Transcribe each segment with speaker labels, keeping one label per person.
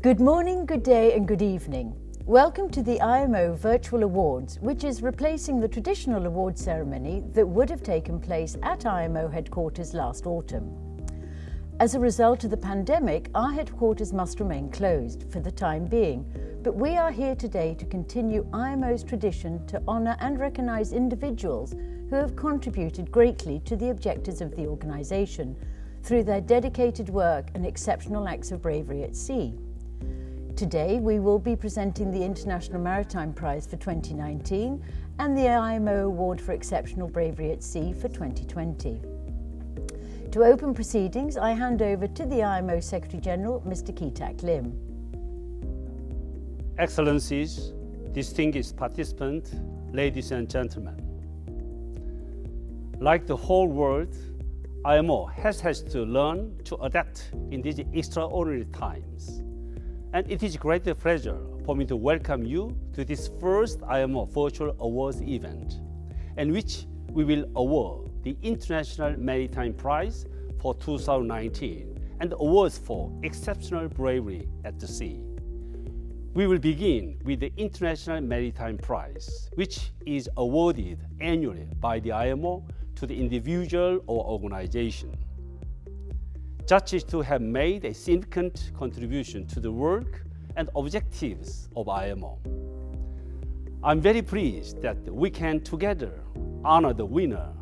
Speaker 1: Good morning, good day and good evening. Welcome to the IMO Virtual Awards, which is replacing the traditional award ceremony that would have taken place at IMO headquarters last autumn. As a result of the pandemic, our headquarters must remain closed for the time being, but we are here today to continue IMO's tradition to honour and recognise individuals who have contributed greatly to the objectives of the organisation through their dedicated work and exceptional acts of bravery at sea. Today we will be presenting the International Maritime Prize for 2019 and the IMO Award for Exceptional Bravery at Sea for 2020. To open proceedings, I hand over to the IMO Secretary General, Mr. Ki-Tak Lim.
Speaker 2: Excellencies, distinguished participants, ladies and gentlemen. Like the whole world, IMO has to learn to adapt in these extraordinary times. And it is a great pleasure for me to welcome you to this first IMO Virtual Awards event, in which we will award the International Maritime Prize for 2019 and awards for exceptional bravery at the sea. We will begin with the International Maritime Prize, which is awarded annually by the IMO to the individual or organization. Judges to have made a significant contribution to the work and objectives of IMO. I'm very pleased that we can together honor the winner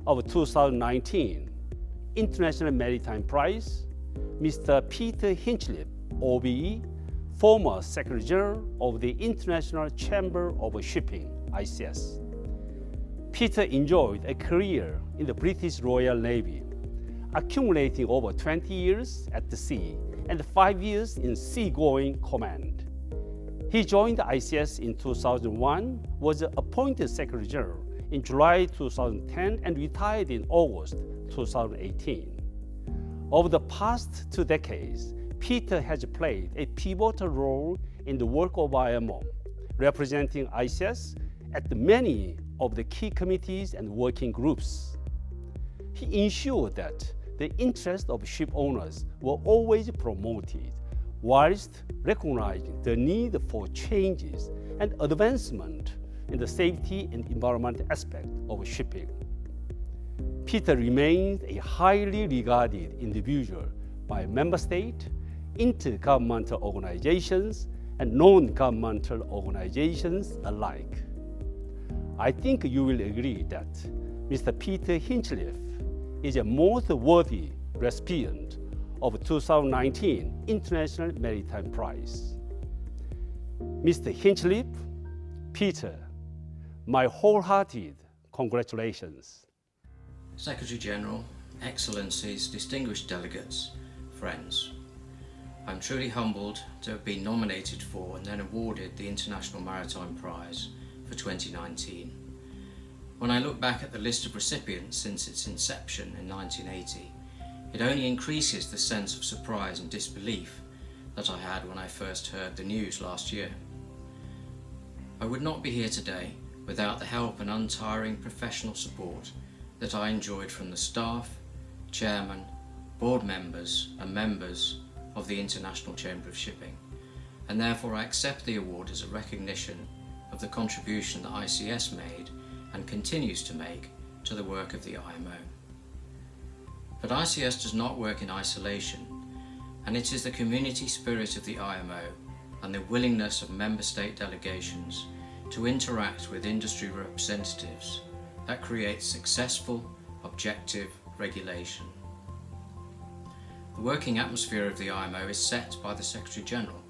Speaker 2: of 2019 International Maritime Prize, Mr. Peter Hinchliffe, OBE, former Secretary General of the International Chamber of Shipping, ICS. Peter enjoyed a career in the British Royal Navy, accumulating over 20 years at the sea and 5 years in seagoing command. He joined the ICS in 2001, was appointed Secretary General in July 2010 and retired in August 2018. Over the past 2 decades, Peter has played a pivotal role in the work of IMO, representing ICS at many of the key committees and working groups. He ensured that the interests of ship owners were always promoted, whilst recognizing the need for changes and advancement in the safety and environment aspect of shipping. Peter remains a highly regarded individual by member state, intergovernmental organizations, and non-governmental organizations alike. I think you will agree that Mr. Peter Hinchliffe is a most worthy recipient of 2019 International Maritime Prize. Mr. Hinchliffe, Peter, my wholehearted congratulations.
Speaker 3: Secretary General, Excellencies, distinguished delegates, friends. I'm truly humbled to have been nominated for and then awarded the International Maritime Prize for 2019. When I look back at the list of recipients since its inception in 1980, it only increases the sense of surprise and disbelief that I had when I first heard the news last year. I would not be here today without the help and untiring professional support that I enjoyed from the staff, chairman, board members and members of the International Chamber of Shipping, and therefore I accept the award as a recognition of the contribution that ICS made and continues to make to the work of the IMO. But ICS does not work in isolation, and it is the community spirit of the IMO and the willingness of member state delegations to interact with industry representatives that creates successful, objective regulation. The working atmosphere of the IMO is set by the Secretary General,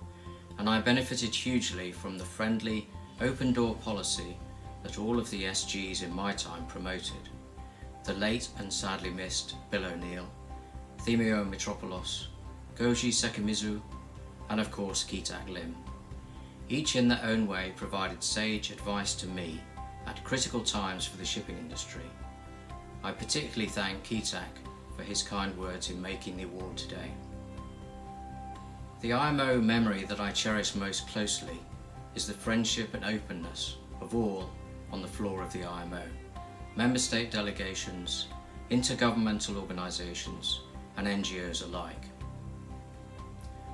Speaker 3: and I benefited hugely from the friendly, open door policy that all of the SGs in my time promoted. The late and sadly missed Bill O'Neill, Themio Mitropoulos, Goji Sekimizu, and of course Ki-Tak Lim. Each in their own way provided sage advice to me at critical times for the shipping industry. I particularly thank Ki-Tak for his kind words in making the award today. The IMO memory that I cherish most closely is the friendship and openness of all on the floor of the IMO, member state delegations, intergovernmental organisations and NGOs alike.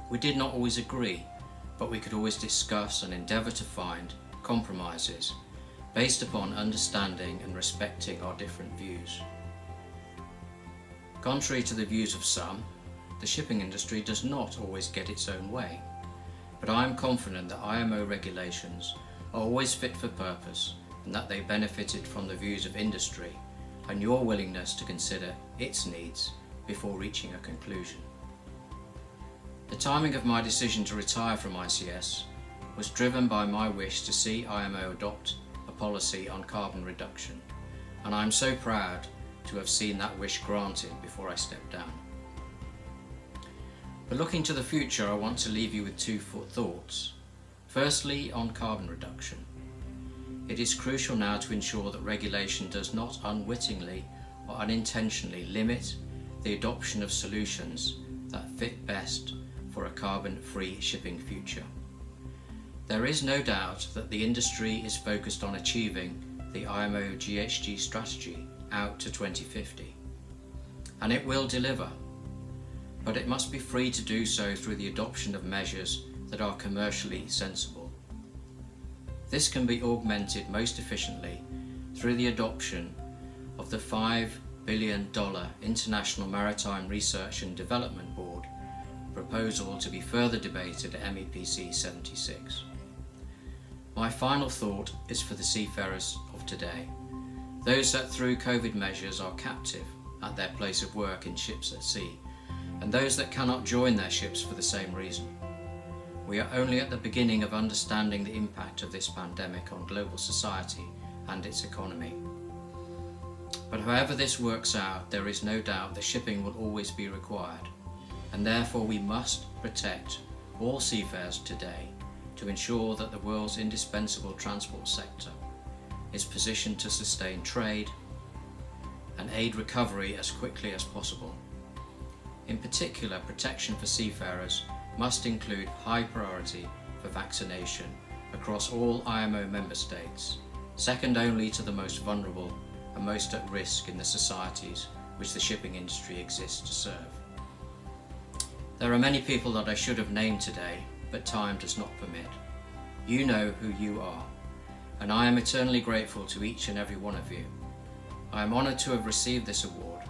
Speaker 3: We did not always agree, but we could always discuss and endeavour to find compromises based upon understanding and respecting our different views. Contrary to the views of some, the shipping industry does not always get its own way, but I am confident that IMO regulations are always fit for purpose and that they benefited from the views of industry and your willingness to consider its needs before reaching a conclusion. The timing of my decision to retire from ICS was driven by my wish to see IMO adopt a policy on carbon reduction, and I am so proud to have seen that wish granted before I stepped down. But looking to the future, I want to leave you with two thoughts. Firstly, on carbon reduction. It is crucial now to ensure that regulation does not unwittingly or unintentionally limit the adoption of solutions that fit best for a carbon-free shipping future. There is no doubt that the industry is focused on achieving the IMO GHG strategy out to 2050, and it will deliver, but it must be free to do so through the adoption of measures that are commercially sensible. This can be augmented most efficiently through the adoption of the $5 billion International Maritime Research and Development Board proposal to be further debated at MEPC 76. My final thought is for the seafarers of today, those that through COVID measures are captive at their place of work in ships at sea, and those that cannot join their ships for the same reason. We are only at the beginning of understanding the impact of this pandemic on global society and its economy. But however this works out, there is no doubt that shipping will always be required, and therefore we must protect all seafarers today to ensure that the world's indispensable transport sector is positioned to sustain trade and aid recovery as quickly as possible. In particular, protection for seafarers must include high priority for vaccination across all IMO member states, second only to the most vulnerable and most at risk in the societies which the shipping industry exists to serve. There are many people that I should have named today, but time does not permit. You know who you are, and I am eternally grateful to each and every one of you. I am honoured to have received this award,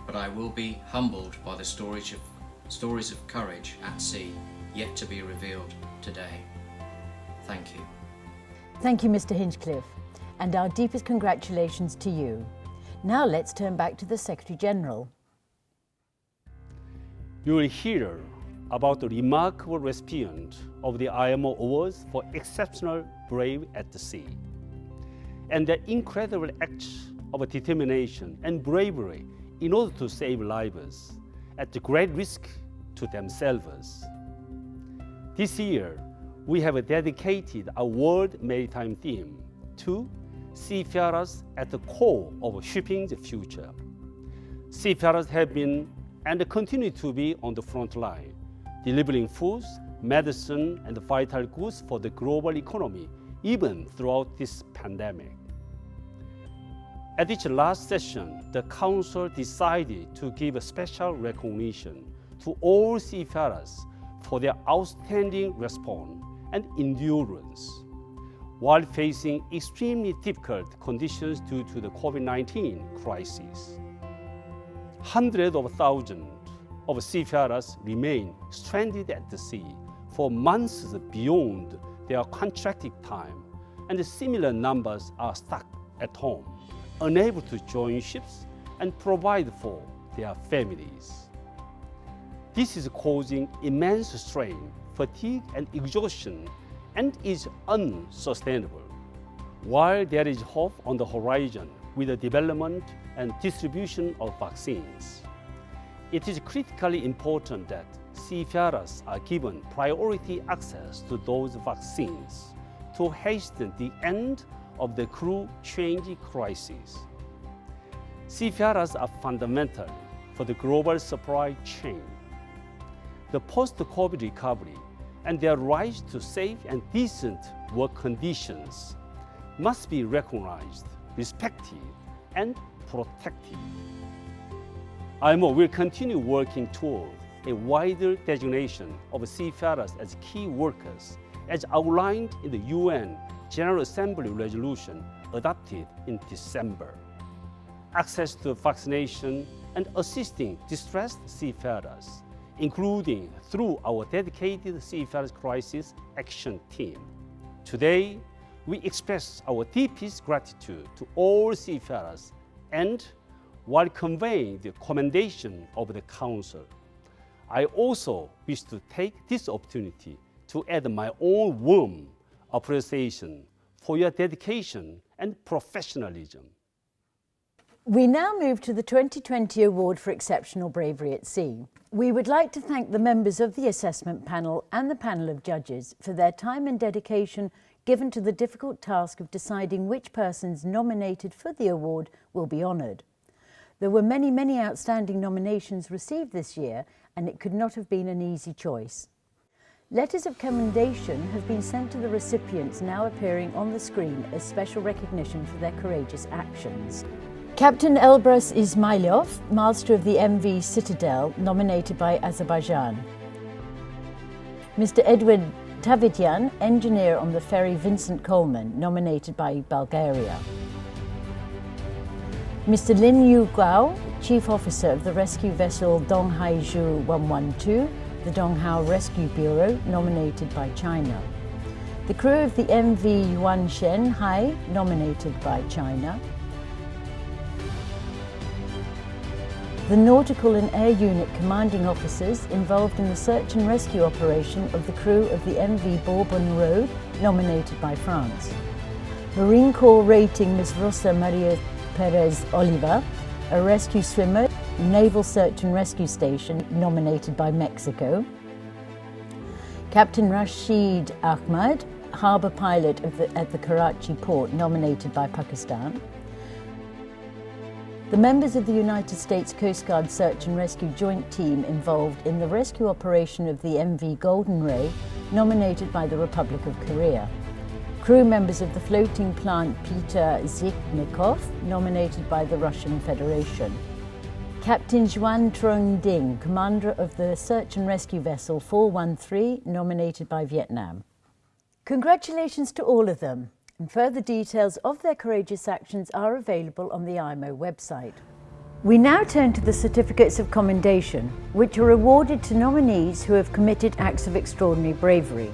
Speaker 3: but I will be humbled by the stories of courage at sea yet to be revealed today. Thank you.
Speaker 1: Thank you, Mr. Hinchcliffe, and our deepest congratulations to you. Now let's turn back to the Secretary-General.
Speaker 2: You will hear about the remarkable recipient of the IMO Awards for Exceptional Brave at the Sea, and their incredible acts of determination and bravery in order to save lives at the great risk to themselves. This year, we have dedicated a World Maritime theme to seafarers at the core of shipping's future. Seafarers have been and continue to be on the front line, delivering foods, medicine, and vital goods for the global economy, even throughout this pandemic. At its last session, the Council decided to give a special recognition to all seafarers for their outstanding response and endurance while facing extremely difficult conditions due to the COVID-19 crisis. Hundreds of thousands of seafarers remain stranded at the sea for months beyond their contracted time, and similar numbers are stuck at home, unable to join ships and provide for their families. This is causing immense strain, fatigue, and exhaustion, and is unsustainable. While there is hope on the horizon with the development and distribution of vaccines, it is critically important that seafarers are given priority access to those vaccines to hasten the end of the crew change crisis. Seafarers are fundamental for the global supply chain. The post-COVID recovery and their right to safe and decent work conditions must be recognized, respected, and protected. IMO will continue working toward a wider designation of seafarers as key workers, as outlined in the UN General Assembly resolution adopted in December. Access to vaccination and assisting distressed seafarers, including through our dedicated Seafarers Crisis Action Team. Today, we express our deepest gratitude to all seafarers and, while conveying the commendation of the Council, I also wish to take this opportunity to add my own warm appreciation for your dedication and professionalism.
Speaker 1: We now move to the 2020 Award for Exceptional Bravery at Sea. We would like to thank the members of the assessment panel and the panel of judges for their time and dedication given to the difficult task of deciding which persons nominated for the award will be honoured. There were many outstanding nominations received this year, and it could not have been an easy choice. Letters of commendation have been sent to the recipients now appearing on the screen as special recognition for their courageous actions. Captain Elbrus Ismailov, Master of the MV Citadel, nominated by Azerbaijan. Mr. Edward Tavitian, Engineer on the ferry Vincent Coleman, nominated by Bulgaria. Mr. Lin Yu Guo, Chief Officer of the rescue vessel Donghaizhou 112, the Donghao Rescue Bureau, nominated by China. The crew of the MV Yuanshen Hai, nominated by China. The Nautical and Air Unit commanding officers involved in the search and rescue operation of the crew of the MV Bourbon Road, nominated by France. Marine Corps rating Ms. Rosa Maria Perez Oliva, a rescue swimmer, Naval Search and Rescue Station, nominated by Mexico. Captain Rashid Ahmad, harbour pilot at the Karachi port, nominated by Pakistan. The members of the United States Coast Guard Search and Rescue Joint Team involved in the rescue operation of the MV Golden Ray, nominated by the Republic of Korea. Crew members of the floating plant Peter Zhiknikov, nominated by the Russian Federation. Captain Juan Trung Ding, commander of the search and rescue vessel 413, nominated by Vietnam. Congratulations to all of them. And further details of their courageous actions are available on the IMO website. We now turn to the certificates of commendation, which are awarded to nominees who have committed acts of extraordinary bravery.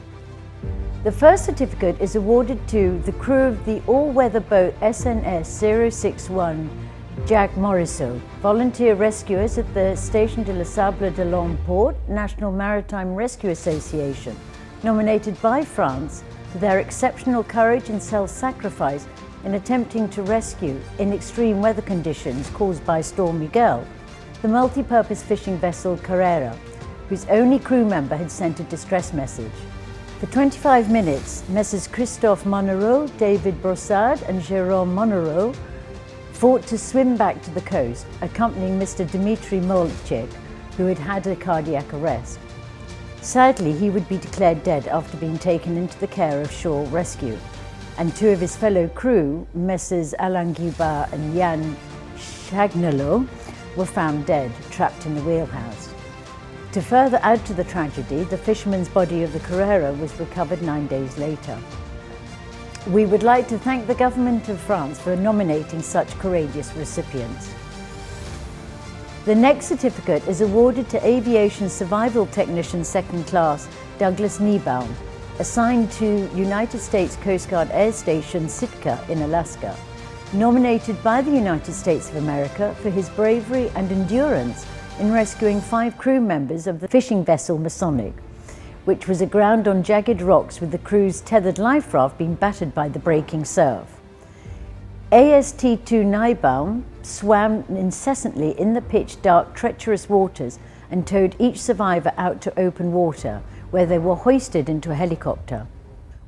Speaker 1: The first certificate is awarded to the crew of the all-weather boat SNS 061 Jack Morisseau, volunteer rescuers at the Station de la Sable d'Olonne Port National Maritime Rescue Association, nominated by France for their exceptional courage and self-sacrifice in attempting to rescue, in extreme weather conditions caused by Storm Miguel, the multi-purpose fishing vessel Carrera, whose only crew member had sent a distress message. For 25 minutes, Messrs. Christophe Monnereau, David Brossard and Jérôme Monnereau fought to swim back to the coast, accompanying Mr. Dmitry Molchek, who had had a cardiac arrest. Sadly, he would be declared dead after being taken into the care of Shore Rescue, and two of his fellow crew, Messrs. Alain Guibard and Yann Chagnelot, were found dead, trapped in the wheelhouse. To further add to the tragedy, the fisherman's body of the Carrera was recovered 9 days later. We would like to thank the Government of France for nominating such courageous recipients. The next certificate is awarded to Aviation Survival Technician 2nd Class Douglas Niebaum, assigned to United States Coast Guard Air Station Sitka in Alaska, nominated by the United States of America for his bravery and endurance in rescuing 5 crew members of the fishing vessel Masonic, which was aground on jagged rocks with the crew's tethered life raft being battered by the breaking surf. AST-2 Niebaum swam incessantly in the pitch-dark, treacherous waters and towed each survivor out to open water, where they were hoisted into a helicopter.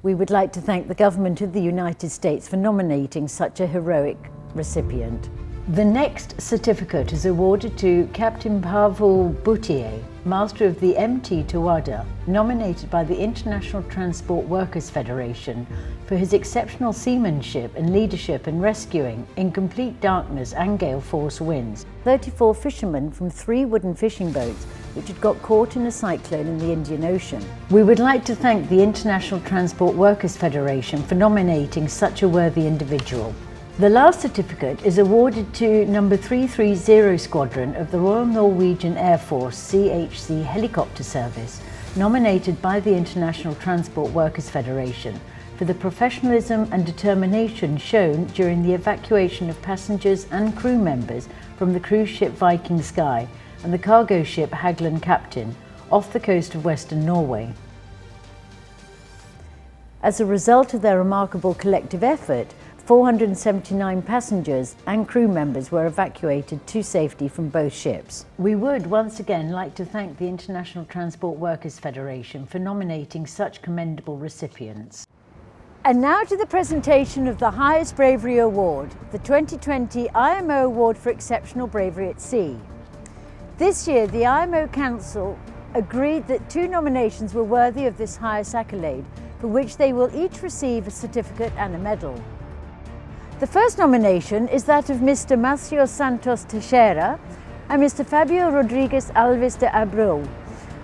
Speaker 1: We would like to thank the Government of the United States for nominating such a heroic recipient. The next certificate is awarded to Captain Pavel Boutier, Master of the MT Tawada, nominated by the International Transport Workers Federation for his exceptional seamanship and leadership in rescuing, in complete darkness and gale force winds, 34 fishermen from 3 wooden fishing boats which had got caught in a cyclone in the Indian Ocean. We would like to thank the International Transport Workers Federation for nominating such a worthy individual. The last certificate is awarded to number 330 Squadron of the Royal Norwegian Air Force CHC Helicopter Service, nominated by the International Transport Workers Federation for the professionalism and determination shown during the evacuation of passengers and crew members from the cruise ship Viking Sky and the cargo ship Hagland Captain off the coast of Western Norway. As a result of their remarkable collective effort, 479 passengers and crew members were evacuated to safety from both ships. We would once again like to thank the International Transport Workers Federation for nominating such commendable recipients. And now to the presentation of the highest bravery award, the 2020 IMO Award for Exceptional Bravery at Sea. This year, the IMO Council agreed that 2 nominations were worthy of this highest accolade, for which they will each receive a certificate and a medal. The first nomination is that of Mr. Marcio Santos Teixeira and Mr. Fabio Rodrigues Alves de Abreu,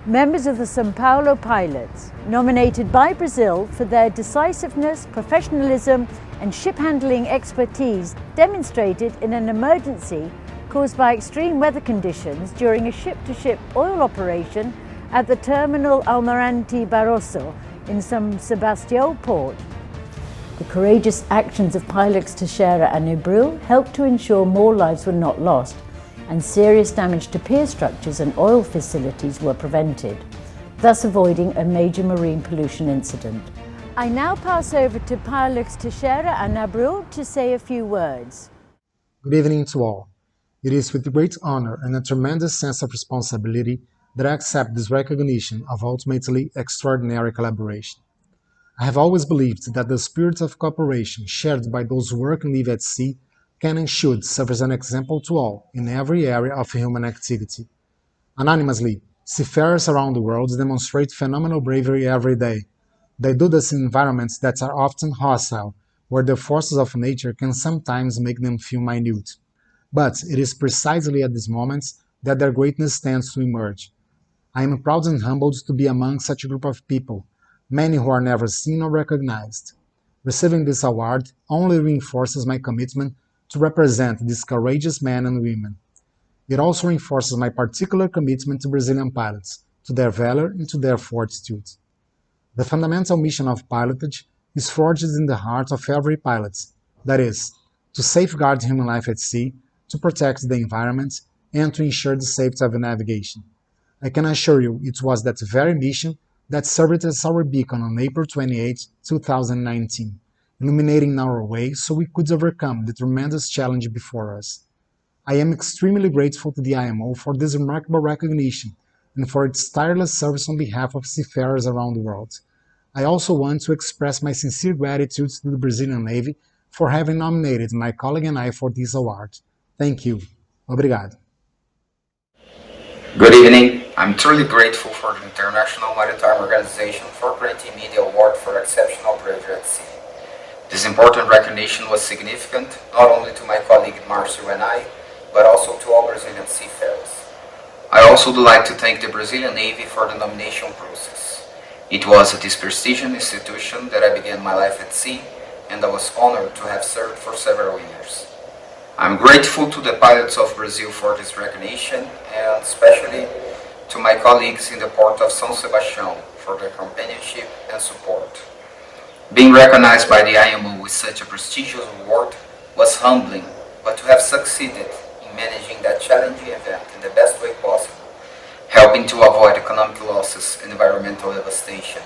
Speaker 1: members of the São Paulo Pilots, nominated by Brazil for their decisiveness, professionalism and ship handling expertise demonstrated in an emergency caused by extreme weather conditions during a ship-to-ship oil operation at the terminal Almirante Barroso in São Sebastião port. The courageous actions of pilots Teixeira and Abreu helped to ensure more lives were not lost and serious damage to pier structures and oil facilities were prevented, thus avoiding a major marine pollution incident. I now pass over to pilots Teixeira and Abreu to say a few words.
Speaker 4: Good evening to all. It is with great honor and a tremendous sense of responsibility that I accept this recognition of ultimately extraordinary collaboration. I have always believed that the spirit of cooperation shared by those who work and live at sea can and should serve as an example to all in every area of human activity. Anonymously, seafarers around the world demonstrate phenomenal bravery every day. They do this in environments that are often hostile, where the forces of nature can sometimes make them feel minute. But it is precisely at these moments that their greatness tends to emerge. I am proud and humbled to be among such a group of people, many who are never seen or recognized. Receiving this award only reinforces my commitment to represent these courageous men and women. It also reinforces my particular commitment to Brazilian pilots, to their valor and to their fortitude. The fundamental mission of pilotage is forged in the heart of every pilot, that is, to safeguard human life at sea, to protect the environment, and to ensure the safety of navigation. I can assure you it was that very mission that served as our beacon on April 28, 2019, illuminating our way so we could overcome the tremendous challenge before us. I am extremely grateful to the IMO for this remarkable recognition and for its tireless service on behalf of seafarers around the world. I also want to express my sincere gratitude to the Brazilian Navy for having nominated my colleague and I for this award. Thank you. Obrigado.
Speaker 5: Good evening. I'm truly grateful for the International Maritime Organization for granting me the award for exceptional bravery at sea. This important recognition was significant not only to my colleague Marcio and I, but also to all Brazilian seafarers. I also would like to thank the Brazilian Navy for the nomination process. It was at this prestigious institution that I began my life at sea, and I was honored to have served for several years. I'm grateful to the pilots of Brazil for this recognition, and especially to my colleagues in the port of São Sebastião for their companionship and support. Being recognized by the IMO with such a prestigious award was humbling, but to have succeeded in managing that challenging event in the best way possible, helping to avoid economic losses and environmental devastation,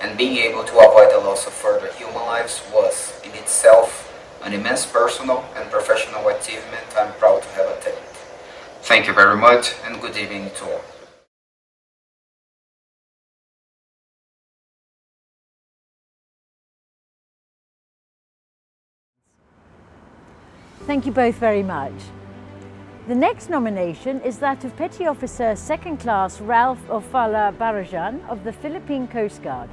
Speaker 5: and being able to avoid the loss of further human lives was, in itself, an immense personal and professional achievement I'm proud to have attained. Thank you very much, and good evening to all.
Speaker 1: Thank you both very much. The next nomination is that of Petty Officer Second Class Ralph Ofala Barajan of the Philippine Coast Guard,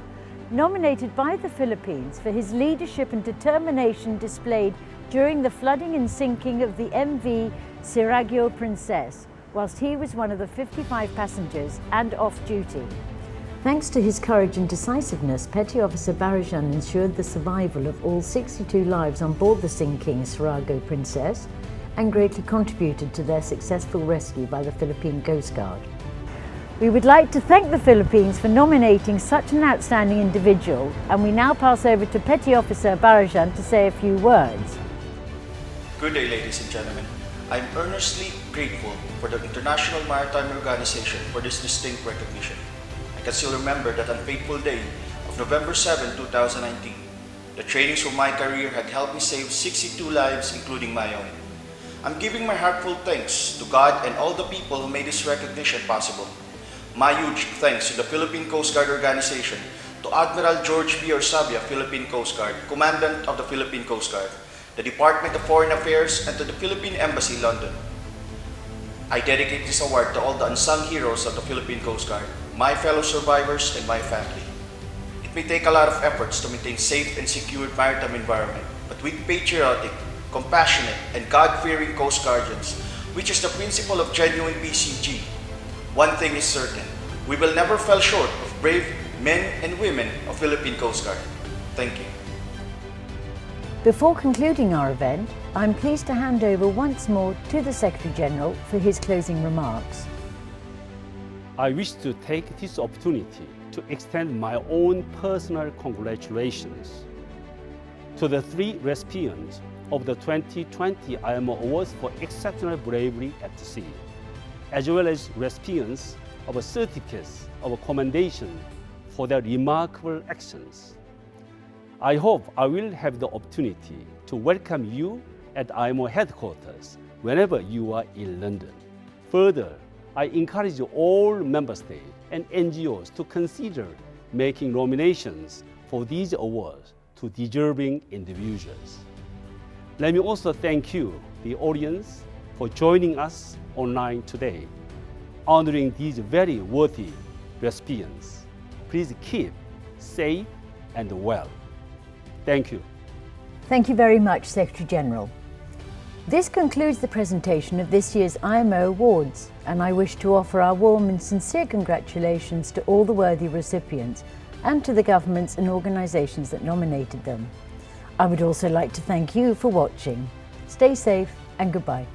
Speaker 1: nominated by the Philippines for his leadership and determination displayed during the flooding and sinking of the MV Siragyo Princess, whilst he was one of the 55 passengers and off duty. Thanks to his courage and decisiveness, Petty Officer Barajan ensured the survival of all 62 lives on board the sinking Siragyo Princess and greatly contributed to their successful rescue by the Philippine Coast Guard. We would like to thank the Philippines for nominating such an outstanding individual, and we now pass over to Petty Officer Barajan to say a few words.
Speaker 6: Good day, ladies and gentlemen. I'm earnestly grateful for the International Maritime Organization for this distinct recognition. I can still remember that unfateful day of November 7, 2019. The trainings for my career had helped me save 62 lives, including my own. I'm giving my heartfelt thanks to God and all the people who made this recognition possible. My huge thanks to the Philippine Coast Guard Organization, to Admiral George B. Orsabia, Philippine Coast Guard, Commandant of the Philippine Coast Guard, the Department of Foreign Affairs, and to the Philippine Embassy, London. I dedicate this award to all the unsung heroes of the Philippine Coast Guard, my fellow survivors, and my family. It may take a lot of efforts to maintain safe and secure maritime environment, but with patriotic, compassionate, and God-fearing Coast Guardians, which is the principle of genuine PCG, one thing is certain, we will never fall short of brave men and women of Philippine Coast Guard. Thank you.
Speaker 1: Before concluding our event, I'm pleased to hand over once more to the Secretary-General for his closing remarks.
Speaker 2: I wish to take this opportunity to extend my own personal congratulations to the 3 recipients of the 2020 IMO Awards for Exceptional Bravery at Sea, as well as recipients of certificates of commendation for their remarkable actions. I hope I will have the opportunity to welcome you at IMO headquarters whenever you are in London. Further, I encourage all member states and NGOs to consider making nominations for these awards to deserving individuals. Let me also thank you, the audience, for joining us online today, honoring these very worthy recipients. Please keep safe and well. Thank you.
Speaker 1: Thank you very much, Secretary-General. This concludes the presentation of this year's IMO Awards, and I wish to offer our warm and sincere congratulations to all the worthy recipients and to the governments and organisations that nominated them. I would also like to thank you for watching. Stay safe and goodbye.